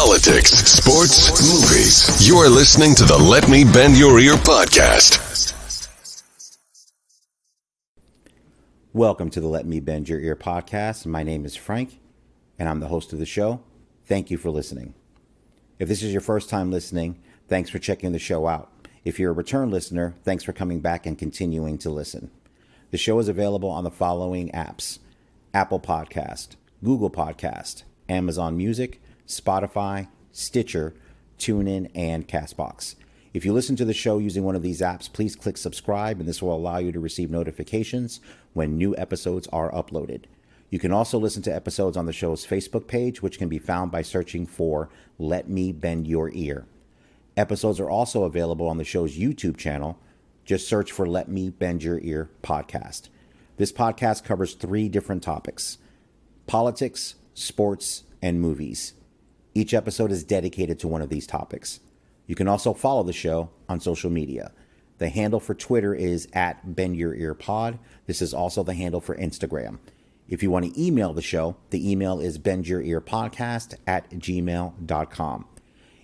politics, sports, movies. You're listening to the Let Me Bend Your Ear podcast. Welcome to the Let Me Bend Your Ear podcast. My name is Frank, and I'm the host of the show. Thank you for listening. If this is your first time listening, thanks for checking the show out. If you're a return listener, thanks for coming back and continuing to listen. The show is available on the following apps: Apple Podcast, Google Podcast, Amazon Music, Spotify, Stitcher, TuneIn, and CastBox. If you listen to the show using one of these apps, please click subscribe, and this will allow you to receive notifications when new episodes are uploaded. You can also listen to episodes on the show's Facebook page, which can be found by searching for Let Me Bend Your Ear. Episodes are also available on the show's YouTube channel. Just search for Let Me Bend Your Ear podcast. This podcast covers 3 different topics: politics, sports, and movies. Each episode is dedicated to one of these topics. You can also follow the show on social media. The handle for Twitter is @BendYourEarPod. This is also the handle for Instagram. If you want to email the show, the email is bendyourearpodcast@gmail.com.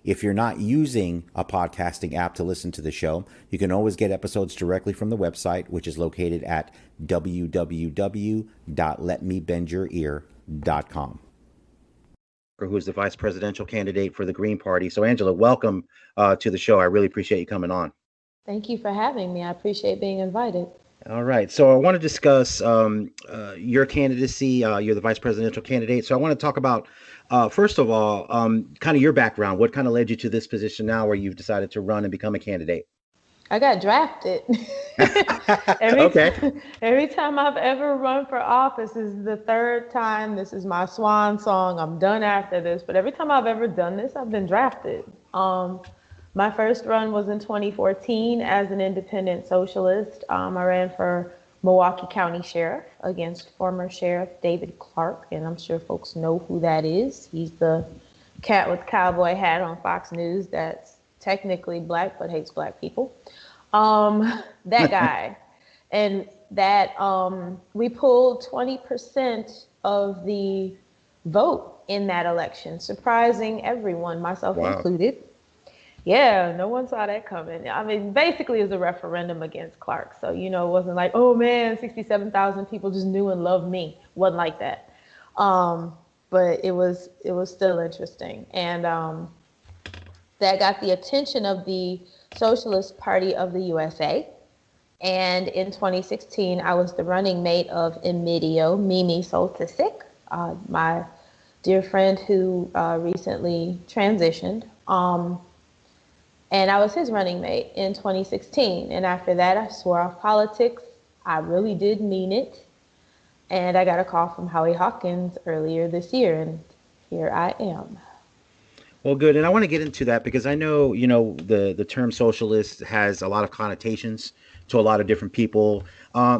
If you're not using a podcasting app to listen to the show, you can always get episodes directly from the website, which is located at www.letmebendYourEar.com. Who's the vice presidential candidate for the Green Party. So, Angela, welcome to the show. I really appreciate you coming on. Thank you for having me. I appreciate being invited. All right. So I want to discuss your candidacy. You're the vice presidential candidate. So I want to talk about, first of all, kind of your background. What kind of led you to this position now where you've decided to run and become a candidate? I got drafted. Every time I've ever run for office, this is the 3rd time. This is my swan song. I'm done after this. But every time I've ever done this, I've been drafted. My first run was in 2014 as an independent socialist. I ran for Milwaukee County Sheriff against former Sheriff David Clark, and I'm sure folks know who that is. He's the cat with the cowboy hat on Fox News that's technically black but hates black people. That guy. And that we pulled 20% of the vote in that election, surprising everyone, myself included. Yeah, no one saw that coming. I mean, basically, it was a referendum against Clark. So, it wasn't like, oh, man, 67,000 people just knew and loved me. It wasn't like that. But it was still interesting. And that got the attention of the Socialist Party of the USA. And in 2016, I was the running mate of Emilio Mimi Soltysik, my dear friend who recently transitioned. And I was his running mate in 2016. And after that, I swore off politics. I really did mean it. And I got a call from Howie Hawkins earlier this year, and here I am. Well, good. And I want to get into that because I know, the term socialist has a lot of connotations to a lot of different people.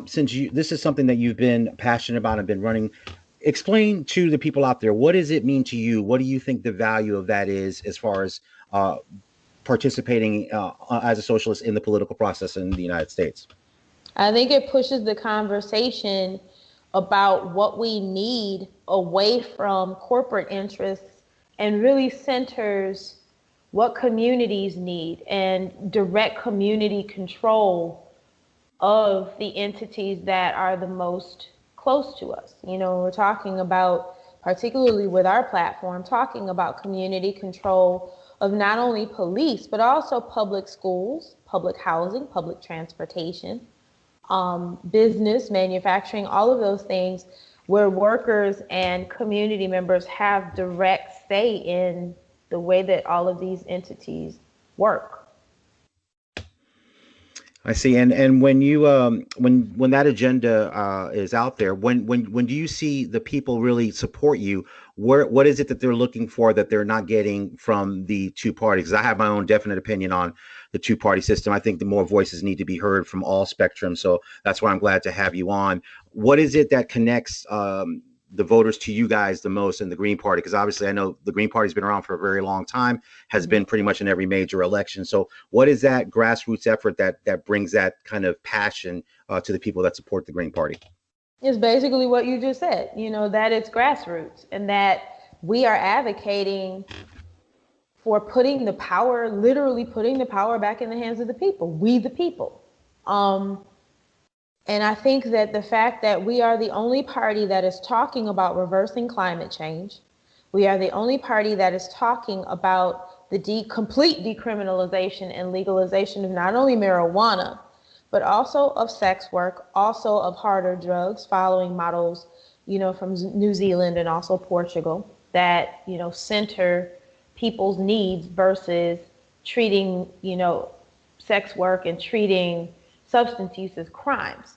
Since this is something that you've been passionate about and been running, explain to the people out there, what does it mean to you? What do you think the value of that is as far as participating as a socialist in the political process in the United States? I think it pushes the conversation about what we need away from corporate interests and really centers what communities need and direct community control of the entities that are the most close to us. We're talking about, particularly with our platform, talking about community control of not only police, but also public schools, public housing, public transportation, business, manufacturing, all of those things where workers and community members have direct say in the way that all of these entities work. I see. And when you when that agenda is out there, when do you see the people really support you? What is it that they're looking for that they're not getting from the two parties? 'Cause I have my own definite opinion on the two-party system. I think the more voices need to be heard from all spectrums. So that's why I'm glad to have you on. What is it that connects the voters to you guys the most in the Green Party? Because obviously I know the Green Party's been around for a very long time, has been pretty much in every major election. So what is that grassroots effort that brings that kind of passion to the people that support the Green Party? It's basically what you just said, that it's grassroots and that we are advocating for putting the power, literally putting the power back in the hands of the people, we the people. And I think that the fact that we are the only party that is talking about reversing climate change, we are the only party that is talking about the complete decriminalization and legalization of not only marijuana, but also of sex work, also of harder drugs, following models, from New Zealand and also Portugal that, center people's needs versus treating, sex work and treating substance use as crimes.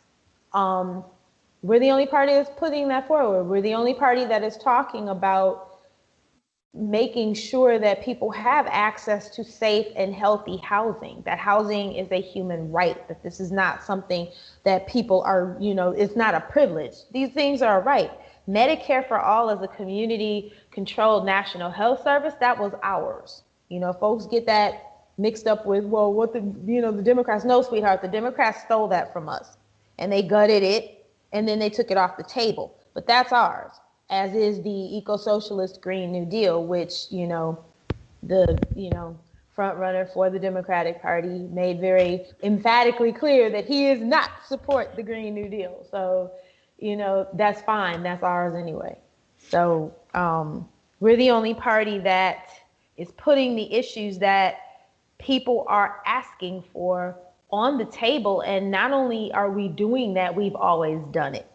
We're the only party that's putting that forward. We're the only party that is talking about making sure that people have access to safe and healthy housing, that housing is a human right, that this is not something that people are, it's not a privilege. These things are a right. Medicare for All as a community controlled national health service, that was ours. Folks get that mixed up with, well, what the Democrats, no, sweetheart, the Democrats stole that from us and they gutted it and then they took it off the table, but that's ours, as is the eco-socialist Green New Deal, which, the front runner for the Democratic Party made very emphatically clear that he is not support the Green New Deal. So, that's fine, that's ours anyway. So we're the only party that is putting the issues that people are asking for on the table. And not only are we doing that, we've always done it.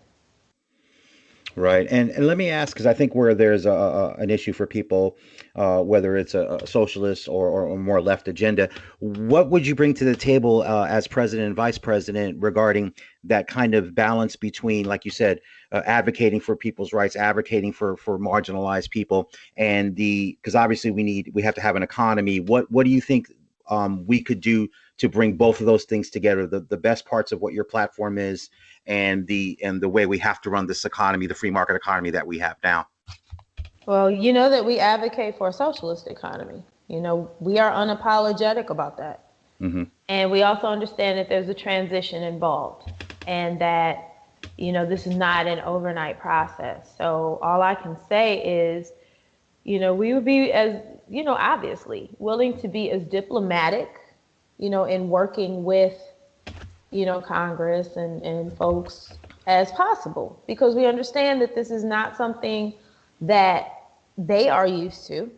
Right. And let me ask, because I think where there's an issue for people, whether it's a socialist or a more left agenda, what would you bring to the table as president and vice president regarding that kind of balance between, like you said, advocating for people's rights, advocating for marginalized people, and because obviously we have to have an economy. What do you think we could do to bring both of those things together, the best parts of what your platform is and the way we have to run this economy, the free market economy that we have now? Well, that we advocate for a socialist economy. We are unapologetic about that. Mm-hmm. And we also understand that there's a transition involved and that, this is not an overnight process. So all I can say is, we would be as, obviously willing to be as diplomatic, in working with, Congress and folks as possible, because we understand that this is not something that they are used to.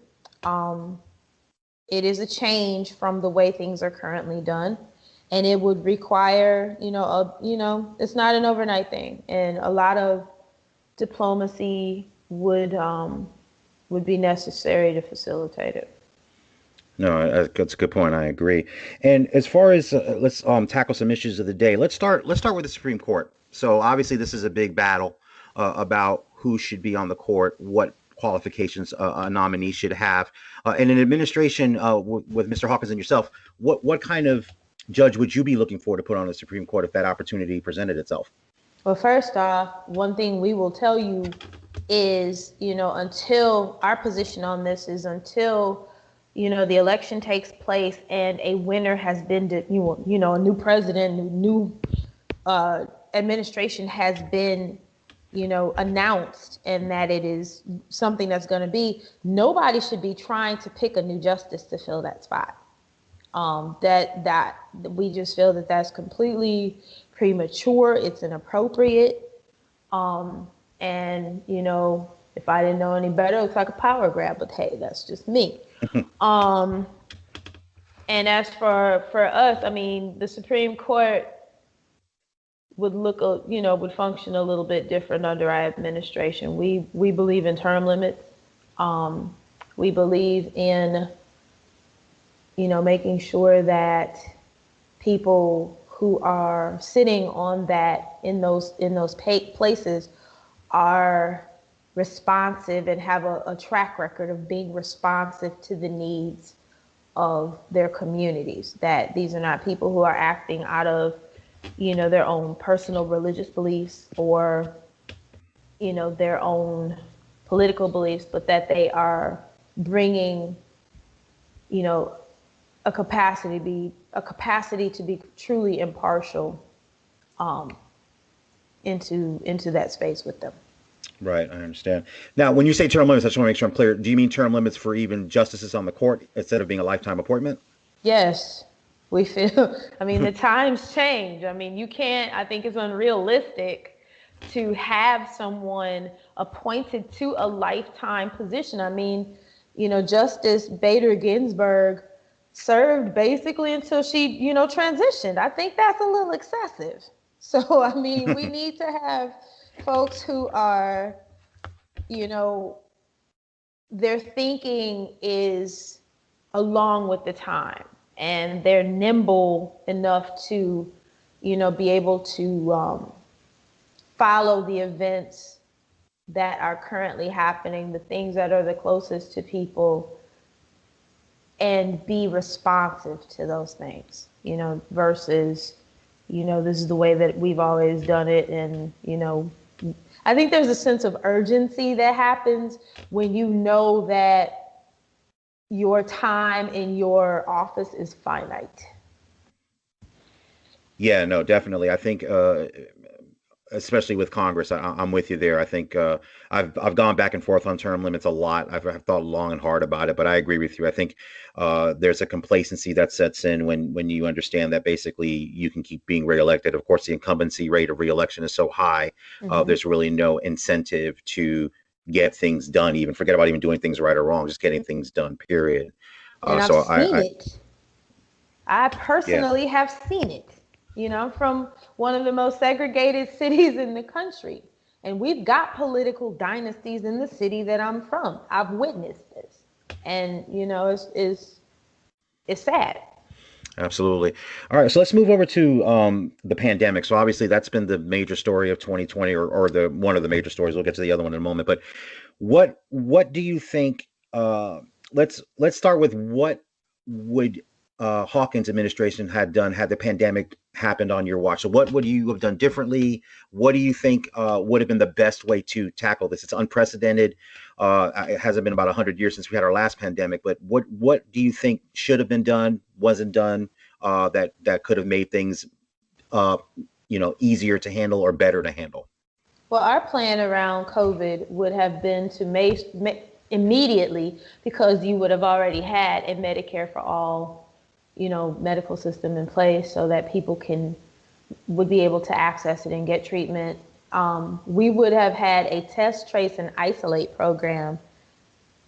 It is a change from the way things are currently done, and it would require, it's not an overnight thing, and a lot of diplomacy would be necessary to facilitate it. No, that's a good point. I agree. And as far as let's tackle some issues of the day. Let's start with the Supreme Court. So obviously this is a big battle about who should be on the court, what qualifications a nominee should have, and an administration with Mr. Hawkins and yourself. What kind of judge would you be looking for to put on the Supreme Court if that opportunity presented itself? Well, first off, one thing we will tell you is, until our position on this is until the election takes place and a winner has been, a new president, new administration has been, announced, and that it is something that's going to be, nobody should be trying to pick a new justice to fill that spot. That we just feel that that's completely premature. It's inappropriate. And, if I didn't know any better, it looks like a power grab, but hey, that's just me. And as for us, I mean, the Supreme Court would would function a little bit different under our administration. We believe in term limits. We believe in, making sure that people who are sitting on that in those places are responsive and have a track record of being responsive to the needs of their communities, that these are not people who are acting out of, their own personal religious beliefs or, their own political beliefs, but that they are bringing, a capacity to be truly impartial into that space with them. Right, I understand. Now, when you say term limits, I just want to make sure I'm clear. Do you mean term limits for even justices on the court instead of being a lifetime appointment? Yes, we feel, I mean, the times change. I mean, you can't, I think it's unrealistic to have someone appointed to a lifetime position. I mean, Justice Bader Ginsburg served basically until she, transitioned. I think that's a little excessive. So, I mean, we need to have folks who are, you know, their thinking is along with the time and they're nimble enough to be able to follow the events that are currently happening, the things that are the closest to people, and be responsive to those things, versus this is the way that we've always done it. And I think there's a sense of urgency that happens when you know that your time in your office is finite. Yeah, no, definitely. I think, especially with Congress, I'm with you there. I think I've gone back and forth on term limits a lot. I've thought long and hard about it, but I agree with you. I think there's a complacency that sets in when you understand that basically you can keep being reelected. Of course, the incumbency rate of reelection is so high. Mm-hmm. There's really no incentive to get things done. Even forget about even doing things right or wrong, just getting things done. Period. And I've So seen I it. I yeah. personally have seen it. I'm from one of the most segregated cities in the country. And we've got political dynasties in the city that I'm from. I've witnessed this. And, it's sad. Absolutely. All right, so let's move over to the pandemic. So obviously that's been the major story of 2020, or the one of the major stories. We'll get to the other one in a moment. But what do you think? Let's start with what would Hawkins' administration had done had the pandemic happened on your watch. So what would you have done differently? What do you think would have been the best way to tackle this? It's unprecedented. It hasn't been about 100 years since we had our last pandemic, but what do you think should have been done, wasn't done, that could have made things uh, easier to handle or better to handle? Well, our plan around COVID would have been to immediately, because you would have already had a Medicare for all, medical system in place so that people would be able to access it and get treatment. We would have had a test, trace, and isolate program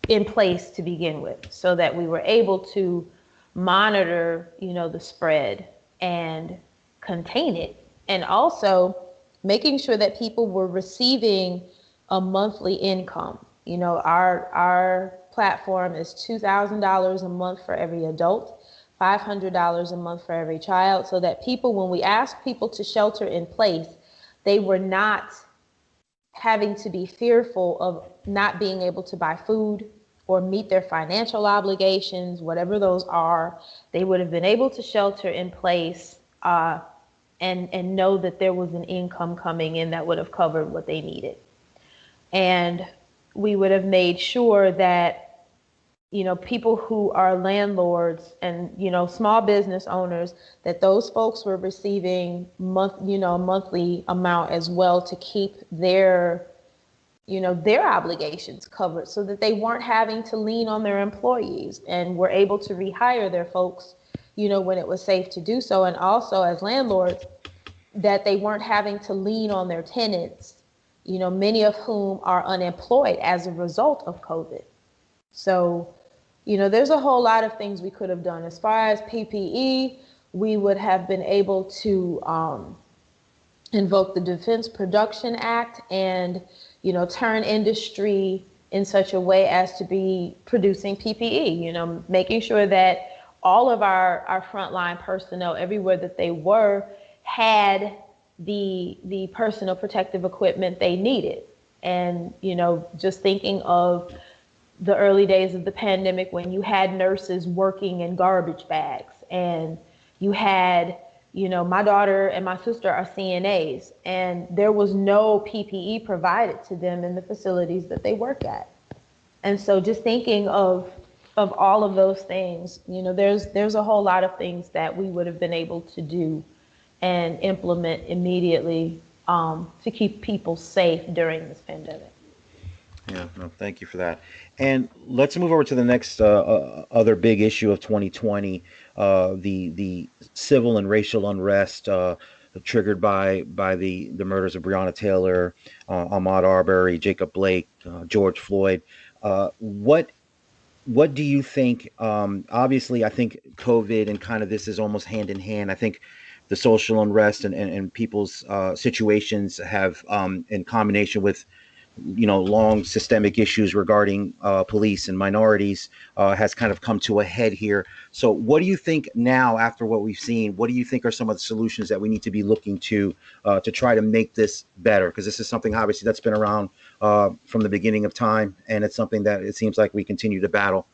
in place to begin with so that we were able to monitor, the spread and contain it. And also making sure that people were receiving a monthly income. Our platform is $2,000 a month for every adult, $500 a month for every child, so that people, when we ask people to shelter in place, they were not having to be fearful of not being able to buy food or meet their financial obligations, whatever those are. They would have been able to shelter in place and know that there was an income coming in that would have covered what they needed. And we would have made sure that people who are landlords and small business owners, that those folks were receiving a monthly amount as well to keep their obligations covered, so that they weren't having to lean on their employees and were able to rehire their folks when it was safe to do so. And also, as landlords, that they weren't having to lean on their tenants, many of whom are unemployed as a result of COVID. So, there's a whole lot of things we could have done. As far as PPE, we would have been able to invoke the Defense Production Act and, turn industry in such a way as to be producing PPE, making sure that all of our frontline personnel, everywhere that they were, had the personal protective equipment they needed. And, just thinking of the early days of the pandemic when you had nurses working in garbage bags, and you had, my daughter and my sister are CNAs, and there was no PPE provided to them in the facilities that they work at. And so just thinking of all of those things, there's a whole lot of things that we would have been able to do and implement immediately to keep people safe during this pandemic. Yeah, no, thank you for that. And let's move over to the next other big issue of 2020, the civil and racial unrest triggered by the murders of Breonna Taylor, Ahmaud Arbery, Jacob Blake, George Floyd. What do you think? Obviously, I think COVID and kind of this is almost hand in hand. I think the social unrest and people's situations have, in combination with long systemic issues regarding police and minorities, has kind of come to a head here. So what do you think now, after what we've seen? What do you think are some of the solutions that we need to be looking to try to make this better? Because this is something obviously that's been around from the beginning of time, and it's something that it seems like we continue to battle,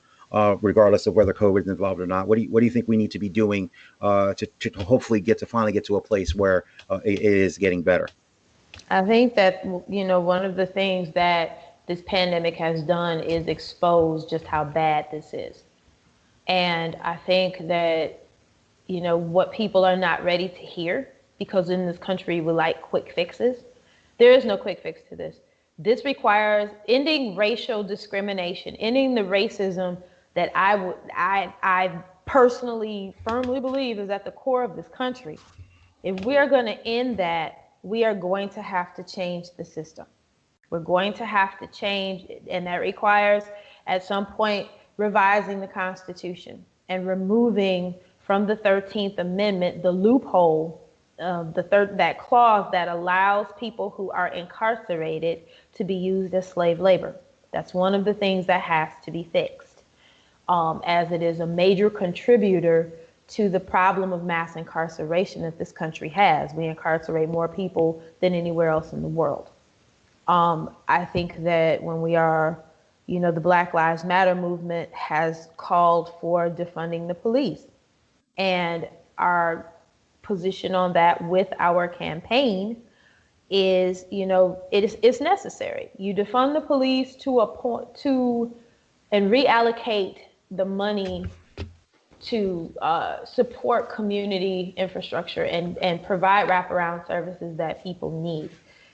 regardless of whether COVID is involved or not. What do you think we need to be doing to hopefully finally get to a place where it is getting better? I think that, one of the things that this pandemic has done is expose just how bad this is. And I think that, what people are not ready to hear, because in this country we like quick fixes. There is no quick fix to this. This requires ending racial discrimination, ending the racism that I personally firmly believe is at the core of this country. If we are going to end that, we are going to have to change the system. We're going to have to change, and that requires at some point revising the Constitution and removing from the 13th Amendment the loophole, that clause that allows people who are incarcerated to be used as slave labor. That's one of the things that has to be fixed, as it is a major contributor to the problem of mass incarceration that this country has. We incarcerate more people than anywhere else in the world. I think that when we are, the Black Lives Matter movement has called for defunding the police. And our position on that with our campaign is, it's necessary. You defund the police to a point and reallocate the money to support community infrastructure and provide wraparound services that people need.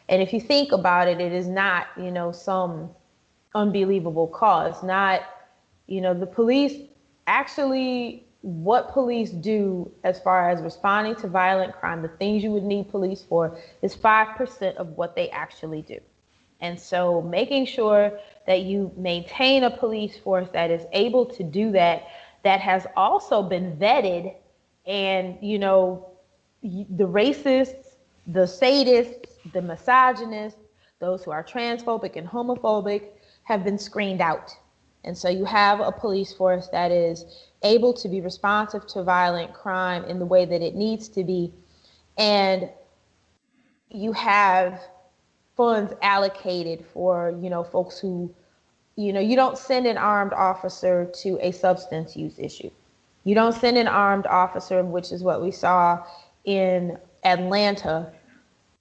And if you think about it, it is not, some unbelievable cause. Not, the police actually, what police do as far as responding to violent crime, the things you would need police for, is 5% of what they actually do. And so making sure that you maintain a police force that is able to do that, that has also been vetted, and the racists, the sadists, the misogynists, those who are transphobic and homophobic have been screened out. And so you have a police force that is able to be responsive to violent crime in the way that it needs to be. And you have funds allocated for, folks who, you don't send an armed officer to a substance use issue. You don't send an armed officer, which is what we saw in Atlanta.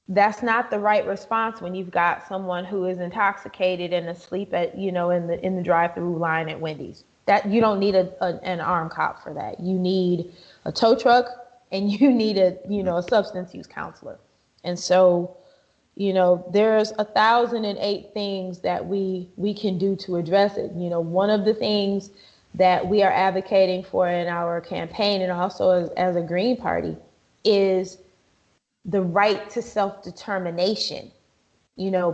That's not the right response when you've got someone who is intoxicated and asleep at, in the drive-through line at Wendy's. That you don't need an armed cop for that. You need a tow truck, and you need a substance use counselor. And so, there's 1,008 things that we can do to address it. One of the things that we are advocating for in our campaign, and also as a Green Party, is the right to self-determination,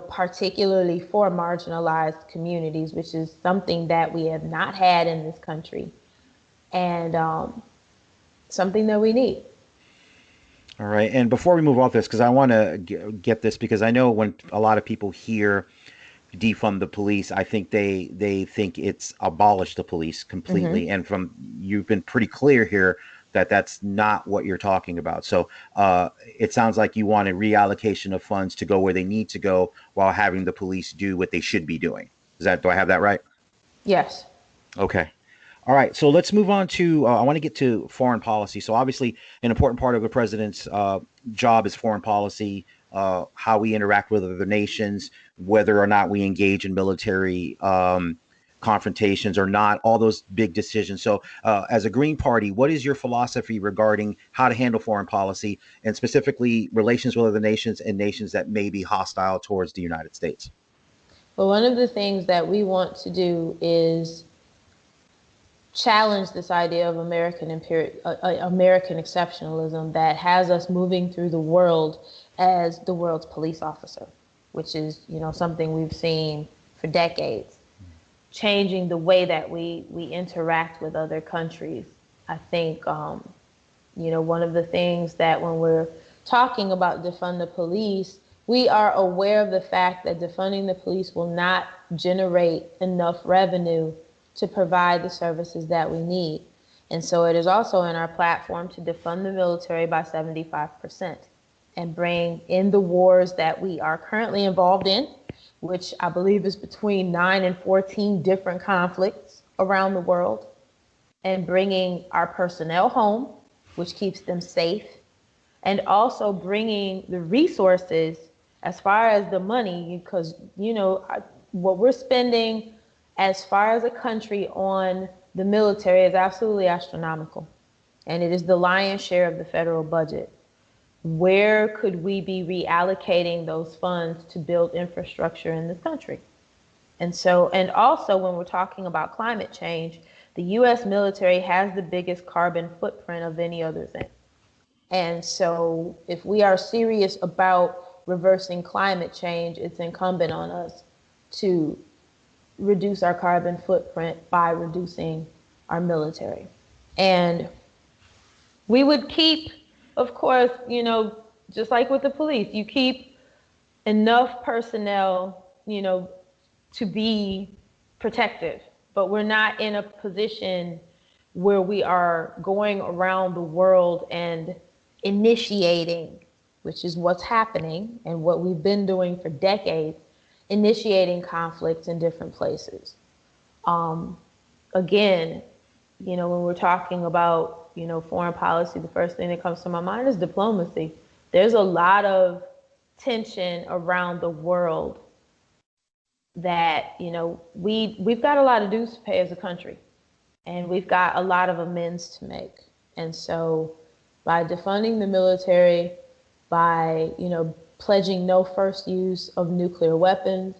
particularly for marginalized communities, which is something that we have not had in this country, and something that we need. All right. And before we move off this, because I want to get this, because I know when a lot of people hear defund the police, I think they think it's abolish the police completely. Mm-hmm. And you've been pretty clear here that that's not what you're talking about. So it sounds like you want a reallocation of funds to go where they need to go while having the police do what they should be doing. Do I have that right? Yes. Okay. All right. So let's move on to, I want to get to foreign policy. So obviously an important part of the president's job is foreign policy, how we interact with other nations, whether or not we engage in military confrontations or not, all those big decisions. So as a Green Party, what is your philosophy regarding how to handle foreign policy and specifically relations with other nations and nations that may be hostile towards the United States? Well, one of the things that we want to do is challenge this idea of American exceptionalism that has us moving through the world as the world's police officer, which is, something we've seen for decades, changing the way that we interact with other countries. I think, one of the things that when we're talking about defund the police, we are aware of the fact that defunding the police will not generate enough revenue to provide the services that we need. And so it is also in our platform to defund the military by 75% and bring in the wars that we are currently involved in, which I believe is between 9 and 14 different conflicts around the world, and bringing our personnel home, which keeps them safe, and also bringing the resources as far as the money, because, what we're spending as far as a country on the military is absolutely astronomical. And it is the lion's share of the federal budget. Where could we be reallocating those funds to build infrastructure in this country? And also when we're talking about climate change, the US military has the biggest carbon footprint of any other thing. And so if we are serious about reversing climate change, it's incumbent on us to reduce our carbon footprint by reducing our military. And we would keep, of course, just like with the police, you keep enough personnel, to be protective, but we're not in a position where we are going around the world and initiating, which is what's happening and what we've been doing for decades, initiating conflicts in different places. Again, when we're talking about, foreign policy, the first thing that comes to my mind is diplomacy. There's a lot of tension around the world that, we've got a lot of dues to pay as a country, and we've got a lot of amends to make. And so by defunding the military, by, pledging no first use of nuclear weapons,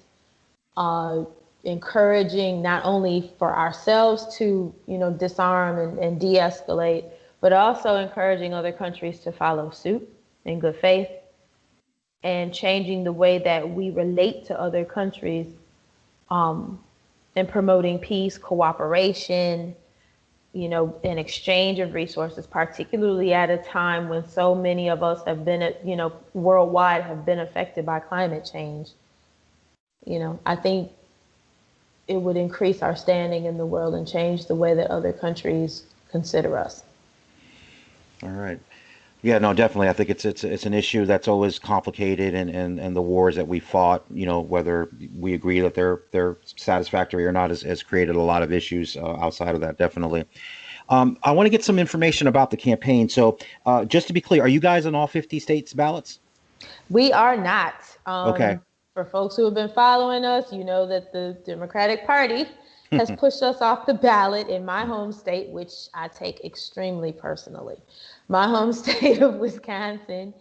encouraging not only for ourselves to, disarm and de-escalate, but also encouraging other countries to follow suit in good faith, and changing the way that we relate to other countries, and promoting peace, cooperation, an exchange of resources, particularly at a time when so many of us have been, worldwide have been affected by climate change. I think it would increase our standing in the world and change the way that other countries consider us. All right. Yeah, no, definitely. I think it's an issue that's always complicated, and the wars that we fought, whether we agree that they're satisfactory or not, has created a lot of issues outside of that. Definitely. I want to get some information about the campaign. So, just to be clear, are you guys on all 50 states ballots? We are not. Okay. For folks who have been following us, you know that the Democratic Party has pushed us off the ballot in my home state, which I take extremely personally. My home state of Wisconsin,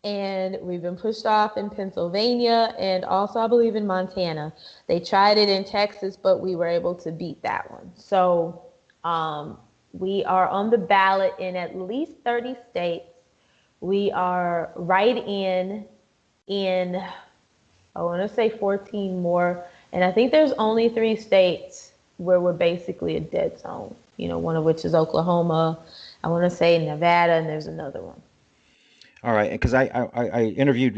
and we've been pushed off in Pennsylvania and also, I believe, in Montana. They tried it in Texas, but we were able to beat that one. So we are on the ballot in at least 30 states. We are right in, I want to say 14 more. And I think there's only 3 states where we're basically a dead zone, one of which is Oklahoma. I want to say Nevada, and there's another one. All right. Because I interviewed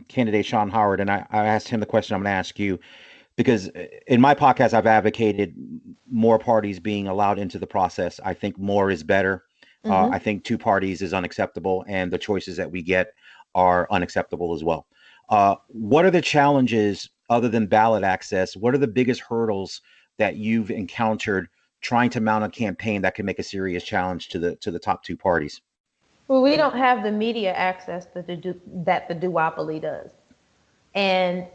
candidate Shawm Howard, and I asked him the question I'm going to ask you, because in my podcast, I've advocated more parties being allowed into the process. I think more is better. Mm-hmm. I think 2 parties is unacceptable, and the choices that we get are unacceptable as well. What are the challenges other than ballot access? What are the biggest hurdles that you've encountered trying to mount a campaign that can make a serious challenge to the top 2 parties? Well, we don't have the media access that the duopoly does. And,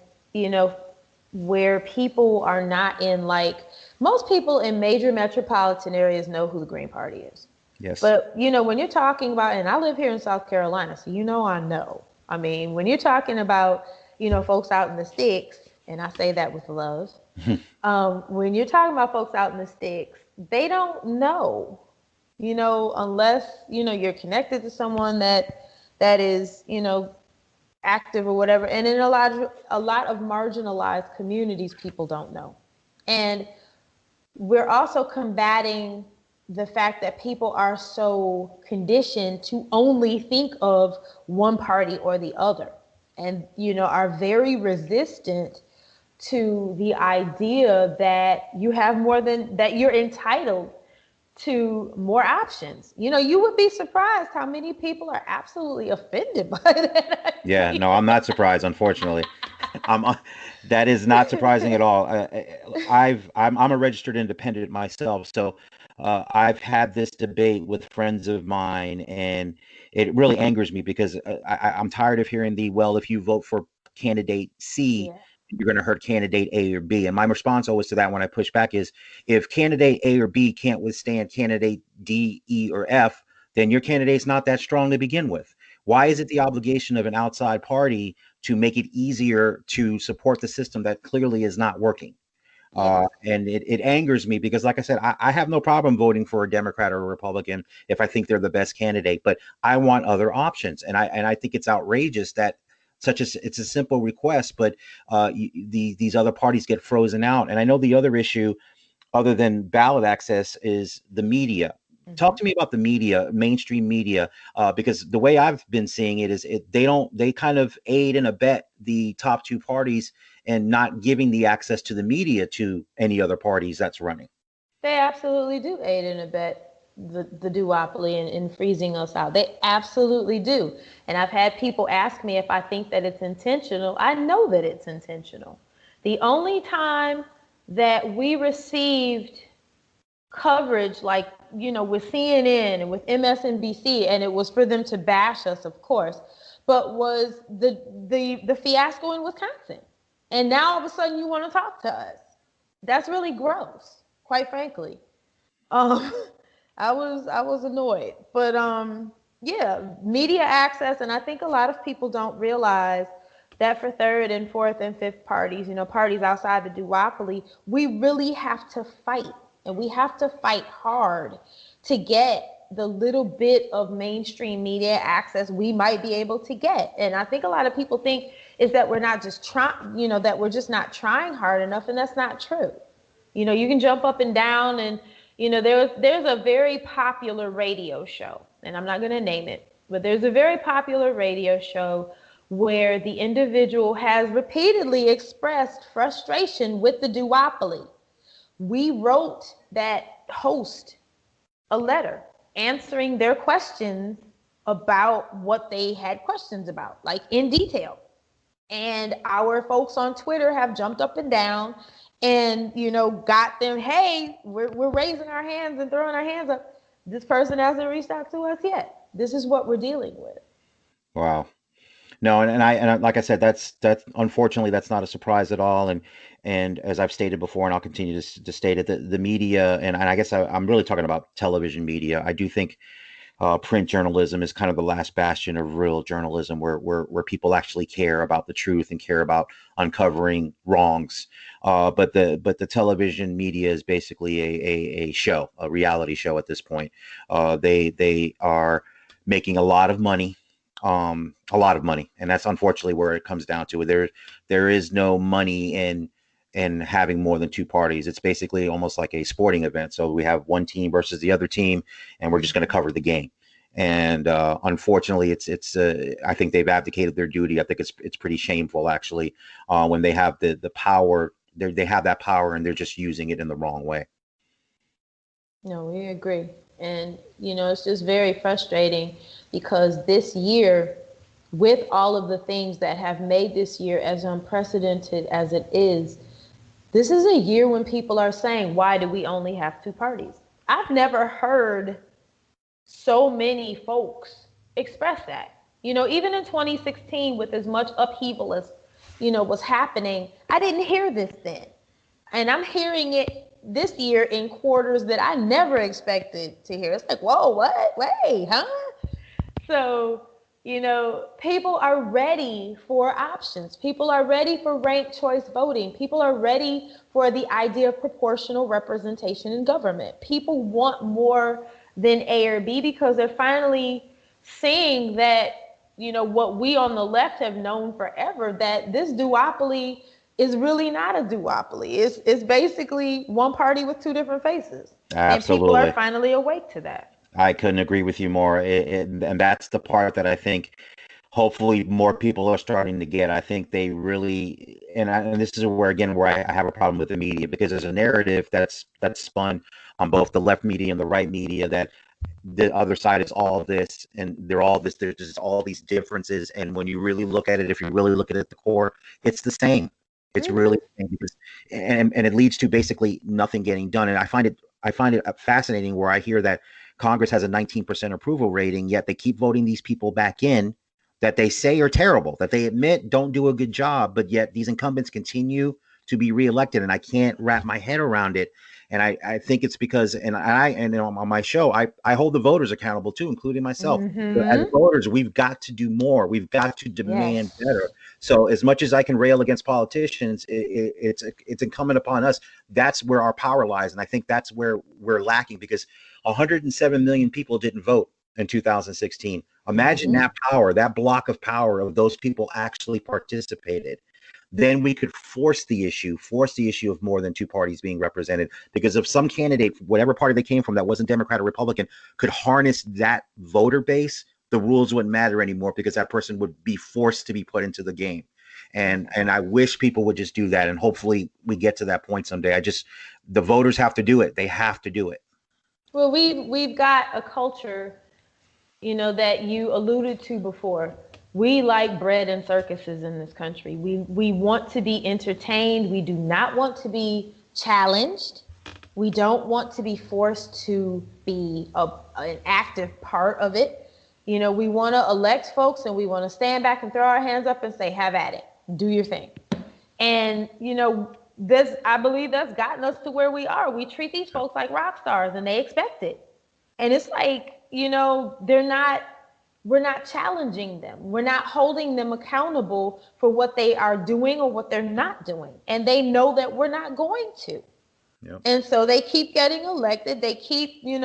where people are not in, like, most people in major metropolitan areas know who the Green Party is. Yes. But, when you're talking about, and I live here in South Carolina, so I know. I mean, when you're talking about, folks out in the sticks, and I say that with love, when you're talking about folks out in the sticks, they don't know, unless, you're connected to someone that is, active or whatever. And in a lot of marginalized communities, people don't know. And we're also combating the fact that people are so conditioned to only think of one party or the other, and are very resistant to the idea that you're entitled to more options. You would be surprised how many people are absolutely offended by that. Yeah, no, I'm not surprised, unfortunately. I'm that is not surprising at all. I'm a registered independent myself, so I've had this debate with friends of mine, and it really angers me because I'm tired of hearing well, if you vote for candidate C, Yeah. you're going to hurt candidate A or B. And my response always to that when I push back is, if candidate A or B can't withstand candidate D, E, or F, then your candidate's not that strong to begin with. Why is it the obligation of an outside party to make it easier to support the system that clearly is not working? Yes. And it angers me because, like I said, I have no problem voting for a Democrat or a Republican if I think they're the best candidate, but I want other options. And I think it's outrageous that it's a simple request, but these other parties get frozen out. And I know the other issue, other than ballot access, is the media. Talk to me about the media, mainstream media, because the way I've been seeing it is they kind of aid and abet the top two parties and not giving the access to the media to any other parties that's running. They absolutely do aid and abet the duopoly and freezing us out. They absolutely do. And I've had people ask me if I think that it's intentional. I know that it's intentional. The only time that we received coverage, like, with CNN and with MSNBC, and it was for them to bash us, of course, but was the fiasco in Wisconsin. And now all of a sudden you want to talk to us. That's really gross, quite frankly. Um, I was annoyed, but yeah, media access, and I think a lot of people don't realize that for third and fourth and fifth parties, parties outside the duopoly, we really have to fight, and we have to fight hard to get the little bit of mainstream media access we might be able to get. And I think a lot of people think is that we're not just trying, that we're just not trying hard enough, and that's not true. You can jump up and down, and there's a very popular radio show, and I'm not going to name it, but there's a very popular radio show where the individual has repeatedly expressed frustration with the duopoly. We wrote that host a letter answering their questions about what they had questions about, like in detail. And our folks on Twitter have jumped up and down and, got them, hey, we're raising our hands and throwing our hands up. This person hasn't reached out to us yet. This is what we're dealing with. Wow. No, and like I said, that's unfortunately that's not a surprise at all. And as I've stated before, and I'll continue to state it, the media, and I guess I'm really talking about television media. I do think print journalism is kind of the last bastion of real journalism, where people actually care about the truth and care about uncovering wrongs. But the television media is basically a show, a reality show at this point. They are making a lot of money. A lot of money, and that's unfortunately where it comes down to. There is no money in having more than two parties. It's basically almost like a sporting event. So we have one team versus the other team, and we're just going to cover the game. And unfortunately, it's I think they've abdicated their duty. I think it's pretty shameful, actually, when they have the power. They have that power, and they're just using it in the wrong way. No, we agree. And, it's just very frustrating because this year, with all of the things that have made this year as unprecedented as it is, this is a year when people are saying, why do we only have two parties? I've never heard so many folks express that. Even in 2016, with as much upheaval as, was happening, I didn't hear this then. And I'm hearing it this year in quarters that I never expected to hear. It's like, whoa, what? Wait, huh? So, people are ready for options. People are ready for ranked choice voting. People are ready for the idea of proportional representation in government. People want more than A or B because they're finally seeing that, what we on the left have known forever, that this duopoly is really not a duopoly. It's basically one party with two different faces. And people are Absolutely. finally awake to that. I couldn't agree with you more. And that's the part that I think hopefully more people are starting to get. I think they really, and this is where again where I have a problem with the media, because there's a narrative that's spun on both the left media and the right media that the other side is all this and they're all this. There's just all these differences, and when you really look at it, if you really look at the core, it's the same. It's really Mm-hmm. the same because, and it leads to basically nothing getting done. And I find it fascinating where I hear that Congress has a 19% approval rating, yet they keep voting these people back in that they say are terrible, that they admit don't do a good job, but yet these incumbents continue to be reelected. And I can't wrap my head around it. And I think it's because, and on my show, I hold the voters accountable too, including myself. As Mm-hmm. voters, we've got to do more. We've got to demand Yes. better. So as much as I can rail against politicians, it's incumbent upon us. That's where our power lies. And I think that's where we're lacking because 107 million people didn't vote in 2016. Imagine Mm-hmm. that power, that block of power of those people actually participated. Then we could force the issue of more than two parties being represented. Because if some candidate, whatever party they came from, that wasn't Democrat or Republican, could harness that voter base, the rules wouldn't matter anymore because that person would be forced to be put into the game. And I wish people would just do that. And hopefully we get to that point someday. The voters have to do it. They have to do it. Well, we've got a culture, that you alluded to before. We like bread and circuses in this country. We want to be entertained. We do not want to be challenged. We don't want to be forced to be an active part of it. We want to elect folks and we want to stand back and throw our hands up and say, have at it, do your thing. And, this, I believe that's gotten us to where we are. We treat these folks like rock stars and they expect it. And it's like, we're not challenging them. We're not holding them accountable for what they are doing or what they're not doing. And they know that we're not going to. Yep. And so they keep getting elected. They keep, making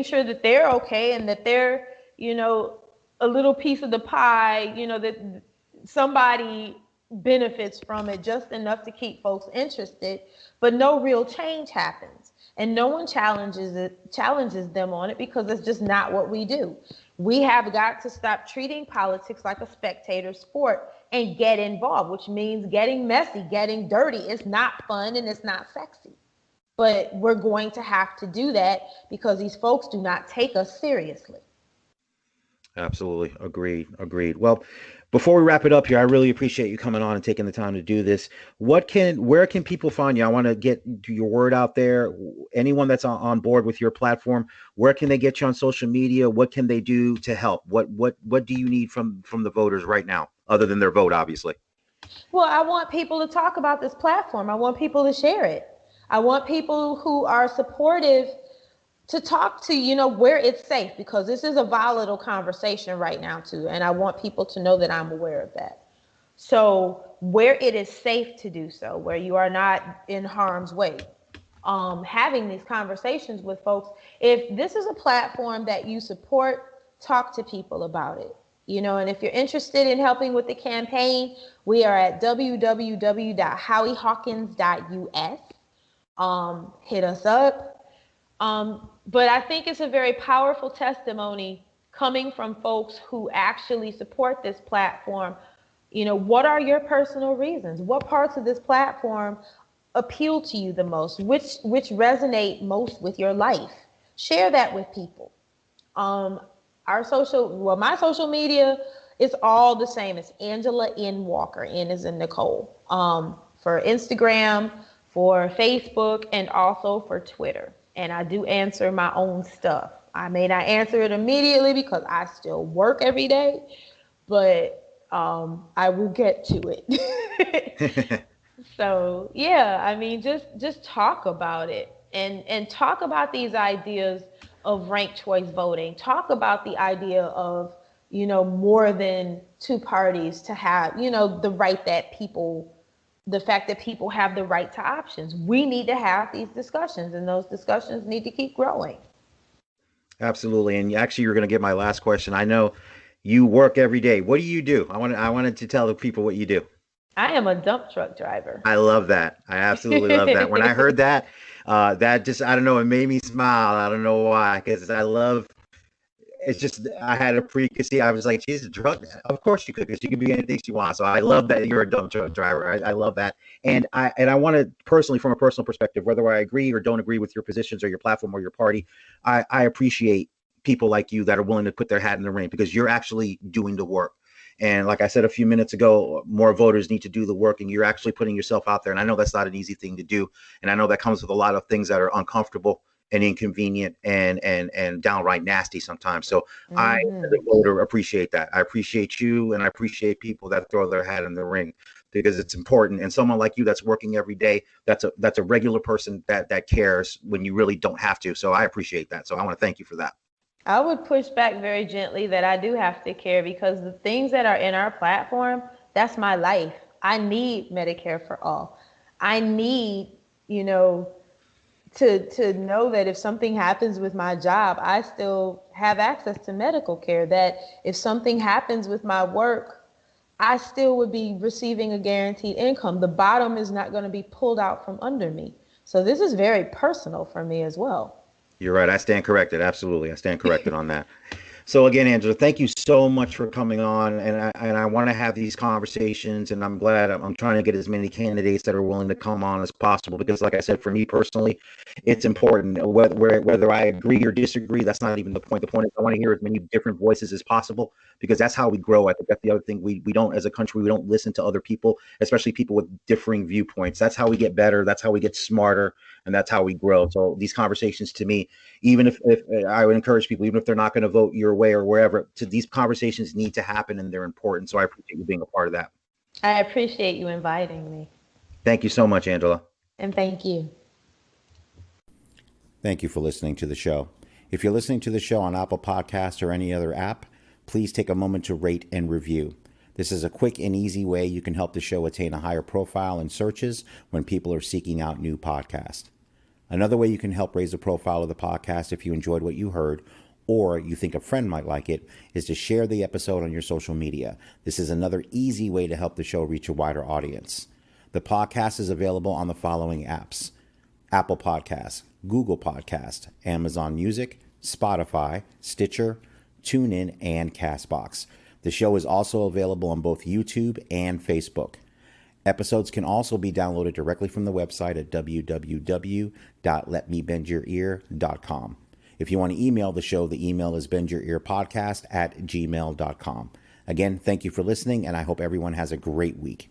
sure that they're okay and that they're, a little piece of the pie, that somebody benefits from it just enough to keep folks interested, but no real change happens. And no one challenges them on it because it's just not what we do. We have got to stop treating politics like a spectator sport and get involved, which means getting messy, getting dirty. It's not fun and it's not sexy. But we're going to have to do that because these folks do not take us seriously. Absolutely. Agreed. Well, before we wrap it up here, I really appreciate you coming on and taking the time to do this. Where can people find you? I want to get your word out there. Anyone that's on board with your platform, where can they get you on social media? What can they do to help? What do you need from the voters right now, other than their vote, obviously? Well, I want people to talk about this platform. I want people to share it. I want people who are supportive to talk to, where it's safe, because this is a volatile conversation right now too. And I want people to know that I'm aware of that. So where it is safe to do so, where you are not in harm's way, having these conversations with folks. If this is a platform that you support, talk to people about it. And if you're interested in helping with the campaign, we are at www.howiehawkins.us. Hit us up. But I think it's a very powerful testimony coming from folks who actually support this platform. What are your personal reasons? What parts of this platform appeal to you the most? Which resonate most with your life? Share that with people. My social media is all the same. It's Angela N. Walker. N is in Nicole. For Instagram, for Facebook, and also for Twitter. And I do answer my own stuff. I may not answer it immediately because I still work every day, but I will get to it. So yeah, I mean, just talk about it and talk about these ideas of ranked choice voting. Talk about the idea of, more than two parties to have, the right that people, the fact that people have the right to options. We need to have these discussions, and those discussions need to keep growing. Absolutely. And actually, you're going to get my last question. I know you work every day. What do you do? I wanted to tell the people what you do. I am a dump truck driver. I love that. I absolutely love that. When I heard that, that just, I don't know, it made me smile. I don't know why, because I love, it's just, I had a preconceived, I was like, she's a drug. Of course you could, because you can be anything she wants. So I love that you're a dump truck driver. I love that. And I want to personally, from a personal perspective, whether I agree or don't agree with your positions or your platform or your party, I appreciate people like you that are willing to put their hat in the ring, because you're actually doing the work. And like I said a few minutes ago, more voters need to do the work, and you're actually putting yourself out there. And I know that's not an easy thing to do. And I know that comes with a lot of things that are uncomfortable and inconvenient and downright nasty sometimes. So I, as a voter, appreciate that. I appreciate you, and I appreciate people that throw their hat in the ring, because it's important. And someone like you that's working every day, that's a regular person that cares when you really don't have to. So I appreciate that. So I want to thank you for that. I would push back very gently that I do have to care, because the things that are in our platform, that's my life. I need Medicare for all. I need, to know that if something happens with my job, I still have access to medical care, that if something happens with my work, I still would be receiving a guaranteed income. The bottom is not going to be pulled out from under me. So this is very personal for me as well. You're right. I stand corrected. Absolutely. I stand corrected on that. So again, Angela, thank you so much for coming on. And I want to have these conversations, and I'm glad I'm trying to get as many candidates that are willing to come on as possible, because like I said, for me personally, it's important. Whether I agree or disagree, that's not even the point. The point is I want to hear as many different voices as possible, because that's how we grow. I think that's the other thing. We don't, as a country, we don't listen to other people, especially people with differing viewpoints. That's how we get better. That's how we get smarter. And that's how we grow. So these conversations, to me, even if I would encourage people, even if they're not going to vote your way or wherever, these conversations need to happen, and they're important. So I appreciate you being a part of that. I appreciate you inviting me. Thank you so much, Angela. And thank you. Thank you for listening to the show. If you're listening to the show on Apple Podcasts or any other app, please take a moment to rate and review. This is a quick and easy way you can help the show attain a higher profile in searches when people are seeking out new podcasts. Another way you can help raise the profile of the podcast, if you enjoyed what you heard or you think a friend might like it, is to share the episode on your social media. This is another easy way to help the show reach a wider audience. The podcast is available on the following apps: Apple Podcasts, Google Podcasts, Amazon Music, Spotify, Stitcher, TuneIn, and CastBox. The show is also available on both YouTube and Facebook. Episodes can also be downloaded directly from the website at www.letmebendyourear.com. If you want to email the show, the email is bendyourearpodcast@gmail.com. Again, thank you for listening, and I hope everyone has a great week.